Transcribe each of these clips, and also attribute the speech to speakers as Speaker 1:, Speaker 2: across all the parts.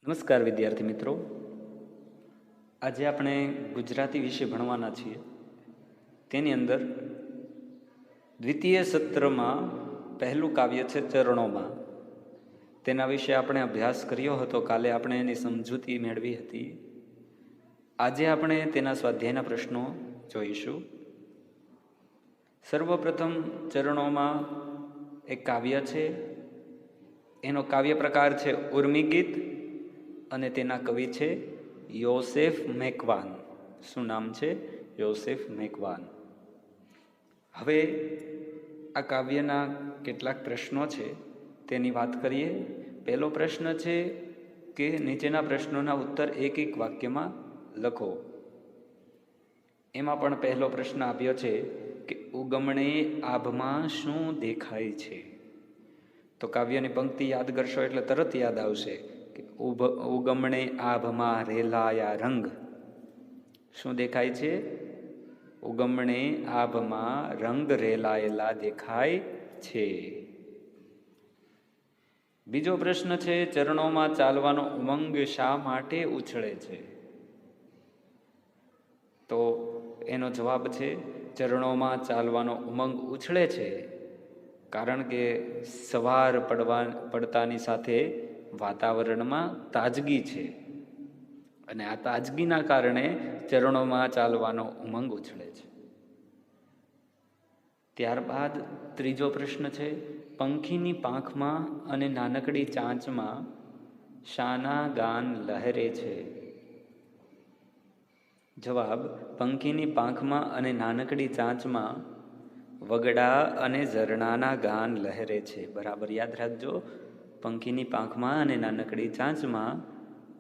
Speaker 1: નમસ્કાર વિદ્યાર્થી મિત્રો, આજે આપણે ગુજરાતી વિશે ભણવાના છીએ. તેની અંદર દ્વિતીય સત્રમાં પહેલું કાવ્ય છે ચરણોમાં. તેના વિશે આપણે અભ્યાસ કર્યો હતો. કાલે આપણે એની સમજૂતી મેળવી હતી. આજે આપણે તેના સ્વાધ્યાયના પ્રશ્નો જોઈશું. સર્વપ્રથમ ચરણોમાં એક કાવ્ય છે. એનો કાવ્ય પ્રકાર છે ઉર્મી ગીત અને તેના કવિ છે યોસેફ મેકવાન. શું નામ છે? યોસેફ મેકવાન. હવે આ કાવ્યના કેટલાક પ્રશ્નો છે તેની વાત કરીએ. પહેલો પ્રશ્ન છે કે નીચેના પ્રશ્નોના ઉત્તર એક એક વાક્યમાં લખો. એમાં પણ પહેલો પ્રશ્ન આપ્યો છે કે ઉગમણે આભમાં શું દેખાય છે? તો કાવ્યની પંક્તિ યાદ કરશો એટલે તરત યાદ આવશે કે ઉગમણે આભમાં રેલાયા રંગ. શું દેખાય છે? ઉગમણે આભમાં રંગ રેલાયેલા દેખાય છે. બીજો પ્રશ્ન છે ચરણોમાં ચાલવાનો ઉમંગ શા માટે ઉછળે છે? તો એનો જવાબ છે ચરણોમાં ચાલવાનો ઉમંગ ઉછળે છે કારણ કે સવાર પડતાની સાથે વાતાવરણમાં તાજગી છે અને આ તાજગીના કારણે ચરણોમાં ચાલવાનો ઉમંગ ઉછળે છે. ત્યારબાદ ત્રીજો પ્રશ્ન છે પંખીની પાંખમાં અને નાનકડી ચાંચમાં શાના ગાન લહેરે છે? જવાબ પંખીની પાંખમાં અને નાનકડી ચાંચમાં વગડા અને ઝરણાના ગાન લહેરે છે. બરાબર યાદ રાખજો. પંખીની પાંખમાં અને નાનકડી ચાંચમાં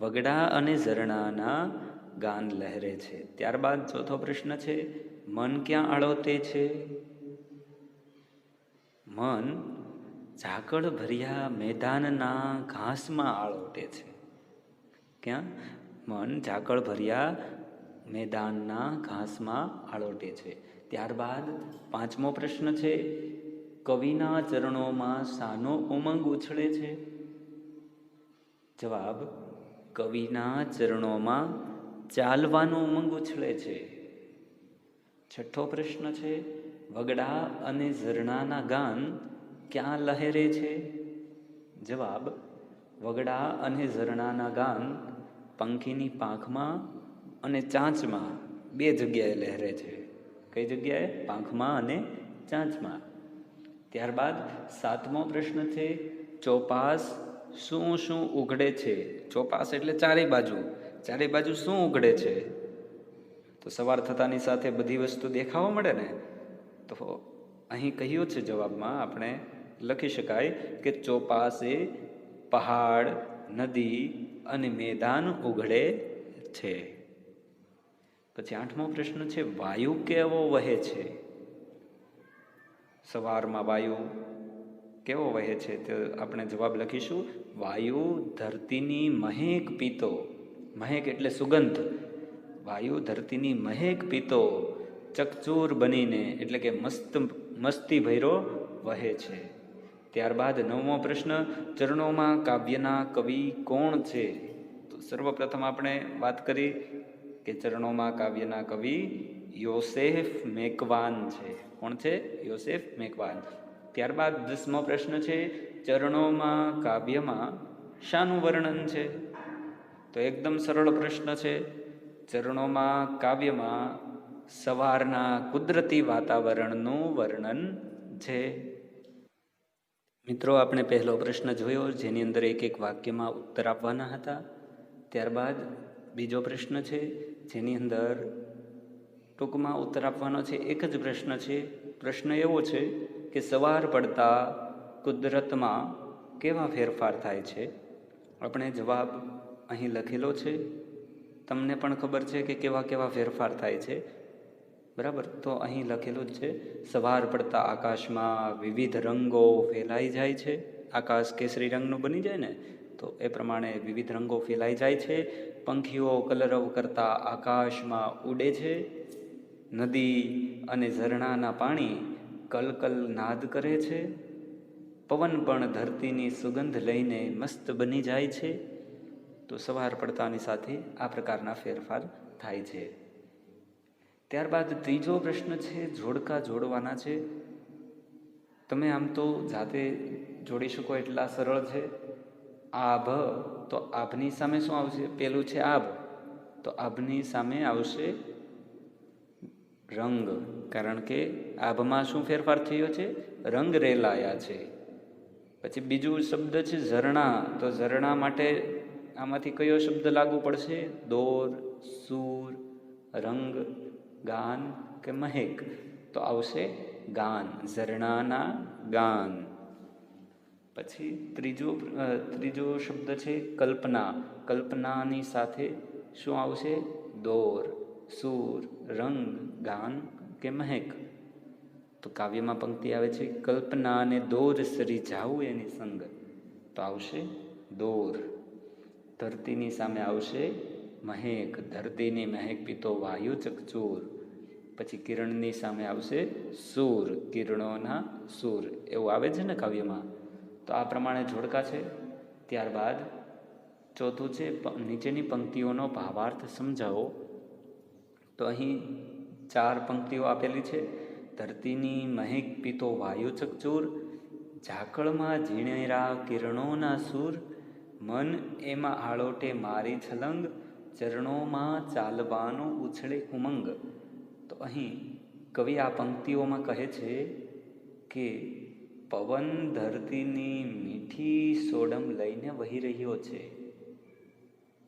Speaker 1: વગડા અને ઝરણાના ગાન લહેરે છે. ત્યારબાદ ચોથો પ્રશ્ન છે મન ક્યાં આળોતે છે? મન ઝાકળ ભર્યા મેદાનના ઘાસમાં આળોટે છે. ક્યાં? મન ઝાકળ ભર્યા મેદાનના ઘાસમાં આળોટે છે. ત્યારબાદ પાંચમો પ્રશ્ન છે કવિના ચરણોમાં શાનો ઉમંગ ઉછળે છે? જવાબ કવિના ચરણોમાં ચાલવાનો ઉમંગ ઉછળે છે. છઠ્ઠો પ્રશ્ન છે વગડા અને ઝરણાના ગાન ક્યાં લહેરે છે? જવાબ વગડા અને ઝરણાના ગાન પંખીની પાંખમાં અને ચાંચમાં બે જગ્યાએ લહેરે છે. કઈ જગ્યાએ? પાંખમાં અને ચાંચમાં. ત્યારબાદ સાતમો પ્રશ્ન છે ચોપાસ શું શું ઉઘડે છે? ચોપાસ એટલે ચારે બાજુ શું ઉઘડે છે? તો સવાર થતાની સાથે બધી વસ્તુ દેખાવા મળે ને. તો અહીં કહ્યું છે જવાબમાં આપણે લખી શકાય કે ચોપાસે પહાડ, નદી અને મેદાન ઉઘડે છે. પછી આઠમો પ્રશ્ન છે વાયુ કેવો વહે છે? સવારમાં વાયુ કેવો વહે છે? તો આપણે જવાબ લખીશું વાયુ ધરતીની મહેક પીતો. મહેક એટલે સુગંધ. વાયુ ધરતીની મહેક પીતો ચકચૂર બનીને એટલે કે મસ્તી ભૈરો વહે છે. ત્યારબાદ નવમો પ્રશ્ન ચરણોમાં કાવ્યના કવિ કોણ છે? તો સર્વપ્રથમ આપણે વાત કરી કે ચરણોમાં કાવ્યના કવિ યોસેફ મેકવાન છે. કોણ છે? યોસેફ મેકવાન. ત્યારબાદ 10મો પ્રશ્ન છે ચરણોમાં કાવ્યમાં શાનું વર્ણન છે? તો એકદમ સરળ પ્રશ્ન છે. ચરણોમાં કાવ્યમાં સવારના કુદરતી વાતાવરણનું વર્ણન છે. મિત્રો, આપણે પહેલો પ્રશ્ન જોયો જેની અંદર એક એક વાક્યમાં ઉત્તર આપવાના હતા. ત્યારબાદ બીજો પ્રશ્ન છે જેની અંદર ટૂંકમાં ઉત્તર આપવાનો છે. એક જ પ્રશ્ન છે. પ્રશ્ન એવો છે કે સવાર પડતા કુદરતમાં કેવા ફેરફાર થાય છે? આપણે જવાબ અહીં લખેલો છે. તમને પણ ખબર છે કે કેવા કેવા ફેરફાર થાય છે. બરાબર. તો અહીં લખેલું જ છે સવાર પડતા આકાશમાં વિવિધ રંગો ફેલાઈ જાય છે. આકાશ કેસરી રંગનું બની જાય ને, તો એ પ્રમાણે વિવિધ રંગો ફેલાઈ જાય છે. પંખીઓ કલરવ કરતા આકાશમાં ઉડે છે. નદી અને ઝરણાના પાણી કલકલ નાદ કરે છે. પવન પણ ધરતીની સુગંધ લઈને મસ્ત બની જાય છે. તો સવાર પડતાની સાથે આ પ્રકારના ફેરફાર થાય છે. ત્યારબાદ ત્રીજો પ્રશ્ન છે, જોડકા જોડવાના છે. તમે આમ તો જાતે જોડી શકો એટલા સરળ છે. આભ, તો આભની સામે શું આવશે? પેલું છે આભ, તો આભની સામે આવશે રંગ, કારણ કે આભમાં શું ફેરફાર થયો છે? રંગ રેલાયા છે. પછી બીજું શબ્દ છે ઝરણા, તો ઝરણા માટે આમાંથી કયો શબ્દ લાગુ પડશે? દોર, સૂર, રંગ, ગાન કે મહેક? તો આવશે ગાન, ઝરણાના ગાન. પછી ત્રીજો શબ્દ છે કલ્પના. કલ્પનાની સાથે શું આવશે? દોર, સૂર, રંગ, ગાન કે મહેક? તો કાવ્યમાં પંક્તિ આવે છે, કલ્પના ને દોર સરી જાવું એની સંગ, તો આવશે દોર. ધરતીની સામે આવશે મહેક, ધરતીની મહેક પીતો વાયુ ચકચૂર. પછી કિરણની સામે આવશે સૂર, કિરણોના સૂર, એવું આવે છે ને કાવ્યમાં. તો આ પ્રમાણે જોડકા છે. ત્યારબાદ ચોથું છે, નીચેની પંક્તિઓનો ભાવાર્થ સમજાવો. તો અહીં 4 પંક્તિઓ આપેલી છે. ધરતીની મહેક પીતો વાયુ ચકચૂર, ઝાકળમાં ઝીણેરા કિરણોના સૂર, મન એમાં આળોટે મારી છલંગ, ચરણોમાં ચાલવાનો ઉછળે ઉમંગ. તો અહીં કવિ આ પંક્તિઓમાં કહે છે કે પવન ધરતીની મીઠી સોડમ લઈને વહી રહ્યો છે.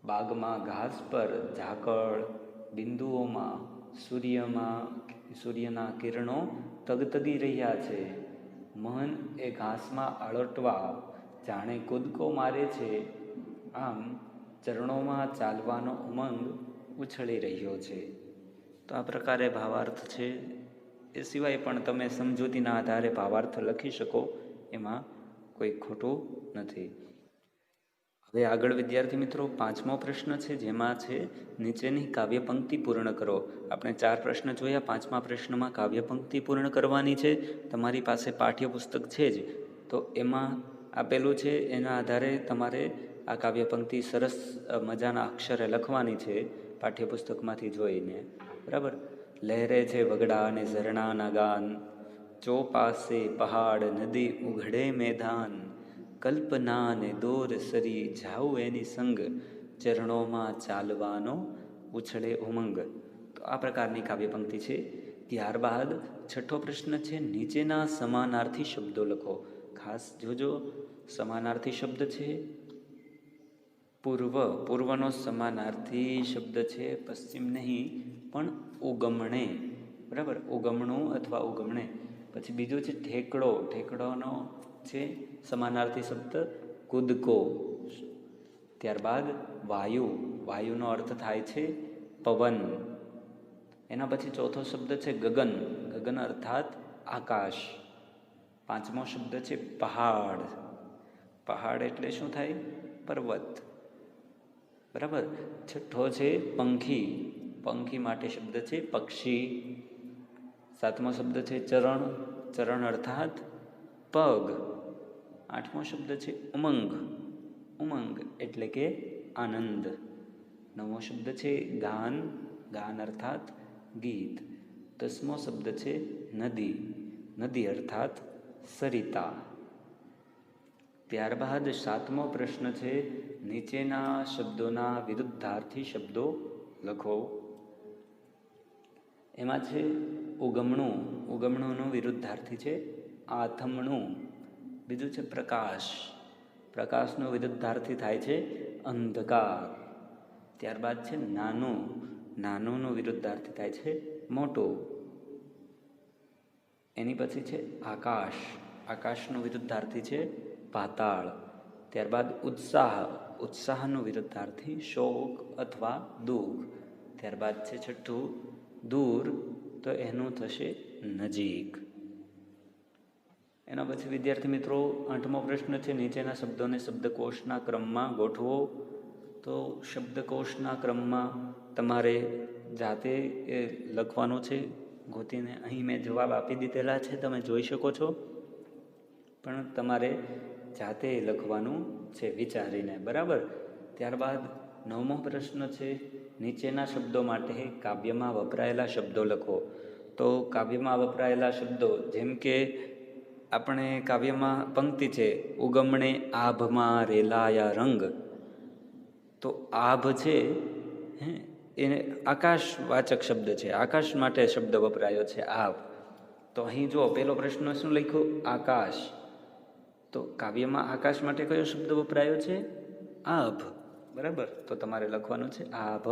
Speaker 1: બાગમાં ઘાસ પર ઝાકળ બિંદુઓમાં સૂર્યના કિરણો તગતગી રહ્યા છે. મન એ ઘાસમાં આળોટવા જાણે કૂદકો મારે છે, આમ ચરણોમાં ચાલવાનો ઉમંગ ઉછળી રહ્યો છે. તો આ પ્રકારે ભાવાર્થ છે. એ સિવાય પણ તમે સમજૂતીના આધારે ભાવાર્થ લખી શકો, એમાં કોઈ ખોટું નથી. હવે આગળ વિદ્યાર્થી મિત્રો 5મો પ્રશ્ન છે, જેમાં છે નીચેની કાવ્ય પંક્તિ પૂર્ણ કરો. આપણે 4 પ્રશ્ન જોયા, 5મા પ્રશ્નમાં કાવ્ય પંક્તિ પૂર્ણ કરવાની છે. તમારી પાસે પાઠ્યપુસ્તક છે જ, તો એમાં આપેલું છે, એના આધારે તમારે આ કાવ્ય પંક્તિ સરસ મજાના અક્ષરે લખવાની છે, પાઠ્યપુસ્તકમાંથી જોઈને. બરાબર. લહેરે છે વગડા અને ઝરણાના ગાન, ચોપાસે પહાડ નદી ઉઘડે મેદાન, કલ્પના ને દોર સરી જાવું એની સંગ, ચરણોમાં ચાલવાનો ઉછળે ઉમંગ. તો આ પ્રકારની કાવ્ય પંક્તિ છે. ત્યારબાદ 6થો પ્રશ્ન છે, નીચેના સમાનાર્થી શબ્દો લખો. ખાસ જોજો, સમાનાર્થી શબ્દ છે પૂર્વ. પૂર્વનો સમાનાર્થી શબ્દ છે પશ્ચિમ નહીં, પણ ઉગમણે. બરાબર, ઉગમણું અથવા ઉગમણે. પછી બીજું છે ઠેકડો. ઠેકડોનો છે સમાનાર્થી શબ્દ કૂદકો. ત્યારબાદ વાયુ. વાયુનો અર્થ થાય છે પવન. એના પછી 4થો શબ્દ છે ગગન. ગગન અર્થાત આકાશ. 5મો શબ્દ છે પહાડ. પહાડ એટલે શું થાય? પર્વત. બરાબર. 6થો છે પંખી. પંખી માટે શબ્દ છે પક્ષી. 7મો શબ્દ છે ચરણ. ચરણ અર્થાત પગ. 8મો શબ્દ છે ઉમંગ. ઉમંગ એટલે કે આનંદ. 9મો શબ્દ છે ગાન. ગાન અર્થાત ગીત. 10મો શબ્દ છે નદી. નદી અર્થાત સરિતા. ત્યારબાદ 7મો પ્રશ્ન છે, નીચેના શબ્દોના વિરુદ્ધાર્થી શબ્દો લખો. એમાં છે ઉગમણું. ઉગમણુંનું વિરુદ્ધાર્થી છે આથમણું. બીજું છે પ્રકાશ. પ્રકાશનો વિરુદ્ધાર્થી થાય છે અંધકાર. ત્યારબાદ છે નાનું. નાનુંનો વિરુદ્ધાર્થી થાય છે મોટું. એની પછી છે આકાશ. આકાશનો વિરુદ્ધાર્થી છે પાતાળ. ત્યારબાદ ઉત્સાહ. ઉત્સાહનો વિરુદ્ધાર્થી શોક અથવા દુઃખ. ત્યારબાદ છે 6થું દૂર, તો એનું થશે નજીક. એના પછી વિદ્યાર્થી મિત્રો 8મો પ્રશ્ન છે, નીચેના શબ્દોને શબ્દકોશના ક્રમમાં ગોઠવો. તો શબ્દકોશના ક્રમમાં તમારે જાતે લખવાનું છે ગોતીને. અહીં મેં જવાબ આપી દીધેલા છે, તમે જોઈ શકો છો, પણ તમારે જાતે લખવાનું છે વિચારીને. બરાબર. ત્યારબાદ 9મો પ્રશ્ન છે, નીચેના શબ્દો માટે કાવ્યમાં વપરાયેલા શબ્દો લખો. તો કાવ્યમાં વપરાયેલા શબ્દો, જેમ કે આપણે કાવ્યમાં પંક્તિ છે, ઉગમણે આભમાં રેલાયા રંગ. તો આભ છે એ આકાશવાચક શબ્દ છે, આકાશ માટે શબ્દ વપરાયો છે આભ. તો અહીં જો પહેલો પ્રશ્ન શું લખ્યું? આકાશ. તો કાવ્યમાં આકાશ માટે કયો શબ્દ વપરાયો છે? આભ. બરાબર, તો તમારે લખવાનું છે આભ.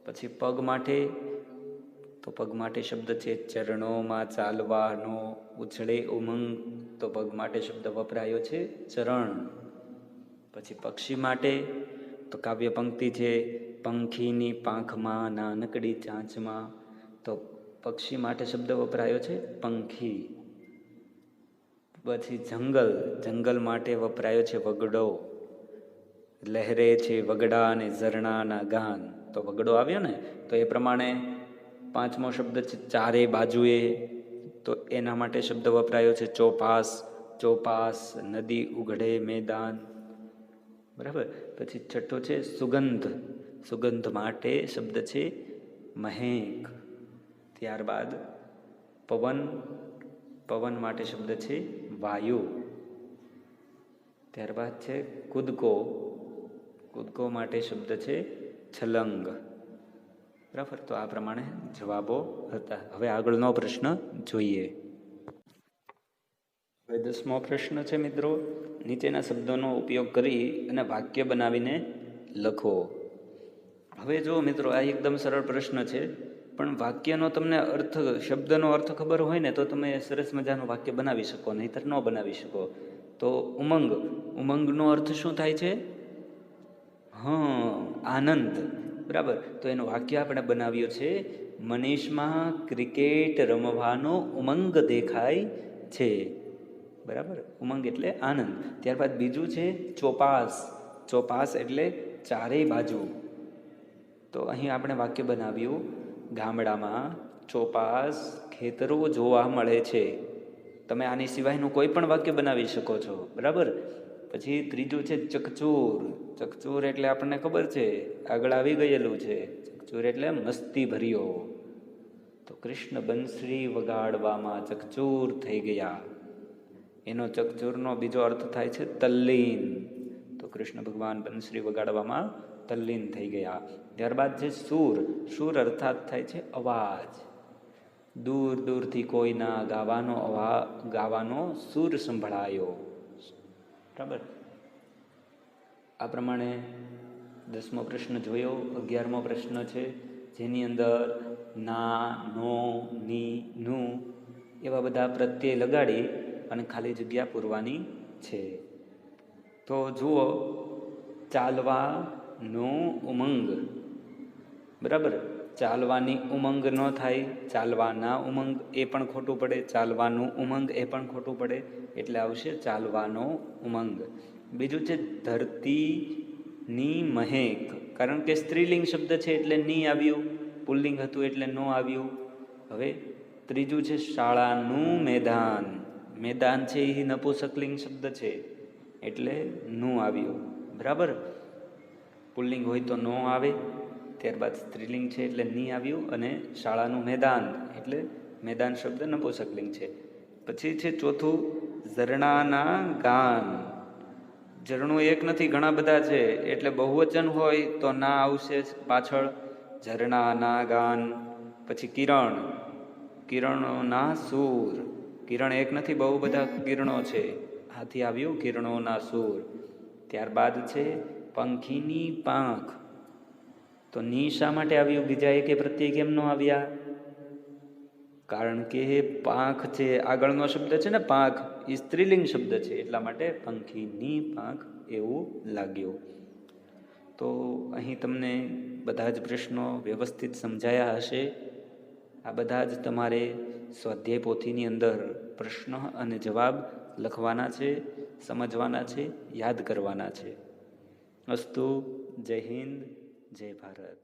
Speaker 1: પછી પગ માટે, તો પગ માટે શબ્દ છે ચરણોમાં ચાલવાનો ઉછળે ઉમંગ. તો પગ માટે શબ્દ વપરાયો છે ચરણ. પછી પક્ષી માટે, તો કાવ્ય પંક્તિ છે પંખીની પાંખમાં નાનકડી ચાંચમાં. તો પક્ષી માટે શબ્દ વપરાયો છે પંખી. પછી જંગલ, જંગલ માટે વપરાયો છે વગડો. લહેરે છે વગડા અને ઝરણાના ગાન. તો વગડો આવ્યો ને, તો એ પ્રમાણે 5મો શબ્દ છે ચારે બાજુએ. તો એના માટે શબ્દ વપરાયો છે ચોપાસ. ચોપાસ, નદી ઉઘડે મેદાન. બરાબર. પછી 6ઠ્ઠો છે સુગંધ. સુગંધ માટે શબ્દ છે મહેક. ત્યારબાદ પવન. પવન માટે શબ્દ છે વાયુ. ત્યારબાદ છે કૂદકો. કૂદકો માટે શબ્દ છે છલંગ. બરાબર. તો આ પ્રમાણે જવાબો હતા. હવે આગળનો પ્રશ્ન જોઈએ. હવે 10મો પ્રશ્ન છે મિત્રો, નીચેના શબ્દોનો ઉપયોગ કરી અને વાક્ય બનાવીને લખો. હવે જો મિત્રો, આ એકદમ સરળ પ્રશ્ન છે, પણ વાક્યનો તમને અર્થ, શબ્દનો અર્થ ખબર હોય ને તો તમે સરસ મજાનું વાક્ય બનાવી શકો, નહીંતર ન બનાવી શકો. તો ઉમંગ, ઉમંગનો અર્થ શું થાય છે? આનંદ. બરાબર. તો એનું વાક્ય આપણે બનાવ્યું છે, મનીષમાં ક્રિકેટ રમવાનો ઉમંગ દેખાય છે. બરાબર. ઉમંગ એટલે આનંદ. ત્યારબાદ બીજું છે ચોપાસ. ચોપાસ એટલે ચારેય બાજુ. તો અહીં આપણે વાક્ય બનાવ્યું, ગામડામાં ચોપાસ ખેતરો જોવા મળે છે. તમે આની સિવાયનું કોઈ પણ વાક્ય બનાવી શકો છો. બરાબર. પછી ત્રીજું છે ચકચૂર. ચકચૂર એટલે આપણને ખબર છે, આગળ આવી ગયેલું છે. ચકચૂર એટલે મસ્તી ભર્યો. તો કૃષ્ણ બંસરી વગાડવામાં ચકચૂર થઈ ગયા. એનો ચકચૂરનો બીજો અર્થ થાય છે તલ્લીન. તો કૃષ્ણ ભગવાન બંસરી વગાડવામાં તલ્લીન થઈ ગયા. ત્યારબાદ છે સૂર. સૂર અર્થાત થાય છે અવાજ. દૂર દૂરથી કોઈના ગાવાનો સૂર સંભળાયો. બરાબર. આ પ્રમાણે 10મો પ્રશ્ન જોયો. 11મો પ્રશ્ન છે, જેની અંદર ના, નો, ની, નું એવા બધા પ્રત્યય લગાડી અને ખાલી જગ્યા પૂરવાની છે. તો જુઓ, ચાલવાનો ઉમંગ. બરાબર. ચાલવાની ઉમંગ ન થાય, ચાલવાના ઉમંગ એ પણ ખોટું પડે, ચાલવાનું ઉમંગ એ પણ ખોટું પડે, એટલે આવશે ચાલવાનો ઉમંગ. બીજું છે ધરતીની મહેક. કારણ કે સ્ત્રીલિંગ શબ્દ છે એટલે ની આવ્યું, પુલ્લિંગ હતું એટલે નો આવ્યું. હવે ત્રીજું છે શાળાનું મેદાન. મેદાન છે એ નપુંસકલિંગ શબ્દ છે એટલે નું આવ્યું. બરાબર. પુલ્લિંગ હોય તો નો આવે. ત્યારબાદ સ્ત્રીલિંગ છે એટલે ની આવ્યું, અને શાળાનું મેદાન એટલે મેદાન શબ્દ નપુંસકલિંગ છે. પછી છે ચોથું ઝરણાના ગાન. ઝરણું એક નથી, ઘણા બધા છે, એટલે બહુવચન હોય તો ના આવશે પાછળ. ઝરણાના ગાન. પછી કિરણ. કિરણોના સૂર. કિરણ એક નથી, બહુ બધા કિરણો છે, આથી આવ્યું કિરણોના સૂર. ત્યારબાદ છે પંખીની પાંખ. તો ની શા માટે આવ્યું? બીજા એકે પ્રત્યય કેમ ન આવ્યા? કારણ કે પાંખ છે, આગળનો શબ્દ છે ને પાંખ, એ સ્ત્રીલિંગ શબ્દ છે, એટલા માટે પંખીની પાંખ એવું લાગ્યું. તો અહીં તમને બધા જ પ્રશ્નો વ્યવસ્થિત સમજાયા હશે. આ બધા જ તમારે સ્વાધ્યાય પોથીની અંદર પ્રશ્ન અને જવાબ લખવાના છે, સમજવાના છે, યાદ કરવાના છે. અસ્તુ. જય હિન્દ, જય ભારત.